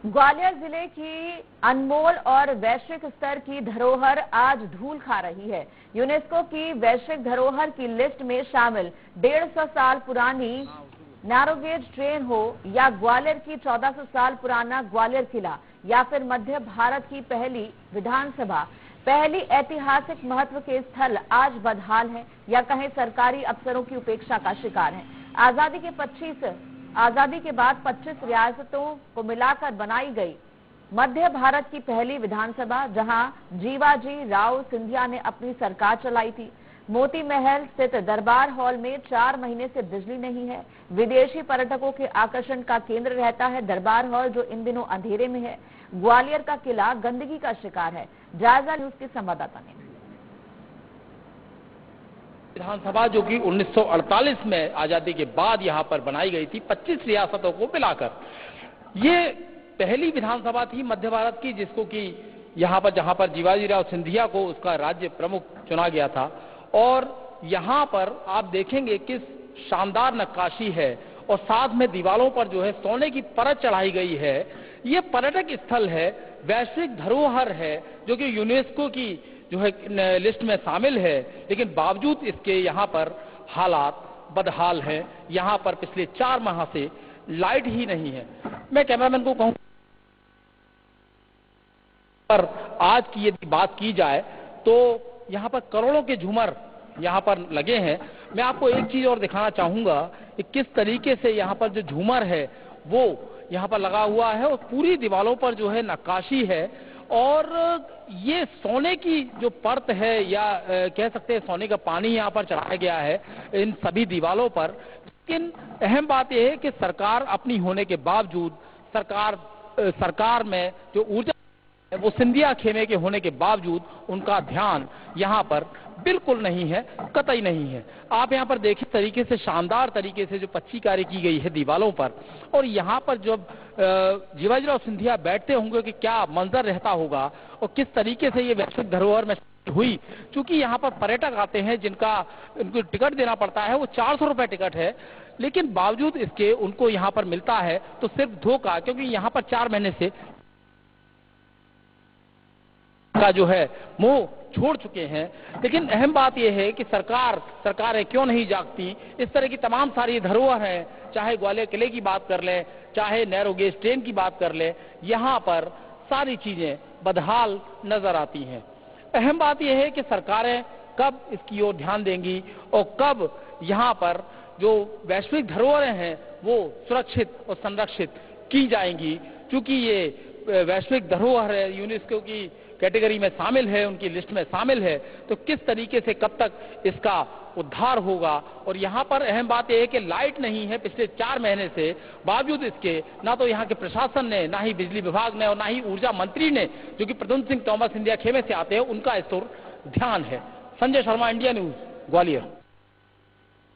ग्वालियर जिले की अनमोल और वैश्विक स्तर की धरोहर आज धूल खा रही है। यूनेस्को की वैश्विक धरोहर की लिस्ट में शामिल 150 साल पुरानी नैरोगेज ट्रेन हो या ग्वालियर की 1400 साल पुराना ग्वालियर किला या फिर मध्य भारत की पहली विधानसभा, पहली ऐतिहासिक महत्व के स्थल आज बदहाल है या कहें सरकारी अफसरों की उपेक्षा का शिकार है। आजादी के बाद 25 रियासतों को मिलाकर बनाई गई मध्य भारत की पहली विधानसभा, जहां जीवाजी राव सिंधिया ने अपनी सरकार चलाई थी। मोती महल स्थित दरबार हॉल में 4 महीने से बिजली नहीं है। विदेशी पर्यटकों के आकर्षण का केंद्र रहता है दरबार हॉल, जो इन दिनों अंधेरे में है। ग्वालियर का किला गंदगी का शिकार है। जायजा न्यूज के संवाददाता ने। विधानसभा जो कि 1948 में आजादी के बाद यहां पर बनाई गई थी 25 रियासतों को मिलाकर, ये पहली विधानसभा थी मध्य भारत की, जिसको कि जहां पर जीवाजी राव सिंधिया को उसका राज्य प्रमुख चुना गया था। और यहां पर आप देखेंगे किस शानदार नक्काशी है और साथ में दीवारों पर जो है सोने की परत चढ़ाई गई है। ये पर्यटक स्थल है, वैश्विक धरोहर है, जो कि यूनेस्को की जो है लिस्ट में शामिल है, लेकिन बावजूद इसके यहाँ पर हालात बदहाल हैं। यहाँ पर पिछले 4 माह से लाइट ही नहीं है। मैं कैमरामैन को कहूँ पर आज की यदि बात की जाए तो यहाँ पर करोड़ों के झूमर यहाँ पर लगे हैं। मैं आपको एक चीज और दिखाना चाहूंगा कि किस तरीके से यहाँ पर जो झूमर है वो यहाँ पर लगा हुआ है और पूरी दीवारों पर जो है नक्काशी है। और ये सोने की जो परत है या कह सकते हैं सोने का पानी यहाँ पर चढ़ाया गया है इन सभी दीवारों पर। लेकिन अहम बात यह है कि सरकार अपनी होने के बावजूद सरकार में जो ऊर्जा है वो सिंधिया खेमे के होने के बावजूद उनका ध्यान यहाँ पर बिल्कुल नहीं है, कतई नहीं है। आप यहाँ पर देखिए तरीके से शानदार तरीके से जो पच्चीकारी की गई है दीवारों पर, और यहाँ पर जब जीवाजी राव सिंधिया बैठते होंगे कि क्या मंजर रहता होगा और किस तरीके से ये वैश्विक धरोहर में हुई। क्योंकि यहाँ पर पर्यटक आते हैं उनको टिकट देना पड़ता है, वो 400 रुपए टिकट है, लेकिन बावजूद इसके उनको यहाँ पर मिलता है तो सिर्फ धोखा, क्योंकि यहाँ पर 4 महीने से का जो है मुंह छोड़ चुके हैं। लेकिन अहम बात यह है कि सरकारें क्यों नहीं जागती। इस तरह की तमाम सारी धरोहर हैं, चाहे ग्वालियर किले की बात कर लें, चाहे नैरोगेज ट्रेन की बात कर लें, यहाँ पर सारी चीजें बदहाल नजर आती हैं। अहम बात यह है कि सरकारें कब इसकी ओर ध्यान देंगी और कब यहाँ पर जो वैश्विक धरोहरें हैं वो सुरक्षित और संरक्षित की जाएंगी। क्योंकि ये वैश्विक धरोहर है, यूनेस्को की कैटेगरी में शामिल है, उनकी लिस्ट में शामिल है, तो किस तरीके से कब तक इसका उद्धार होगा। और यहाँ पर अहम बात यह है कि लाइट नहीं है पिछले 4 महीने से, बावजूद इसके ना तो यहाँ के प्रशासन ने, ना ही बिजली विभाग ने और ना ही ऊर्जा मंत्री ने, जो कि प्रद्युम्न सिंह तोमर सिंधिया खेमे से आते हैं, उनका इस ओर ध्यान है। Sanjay Sharma, India news, Gwalior.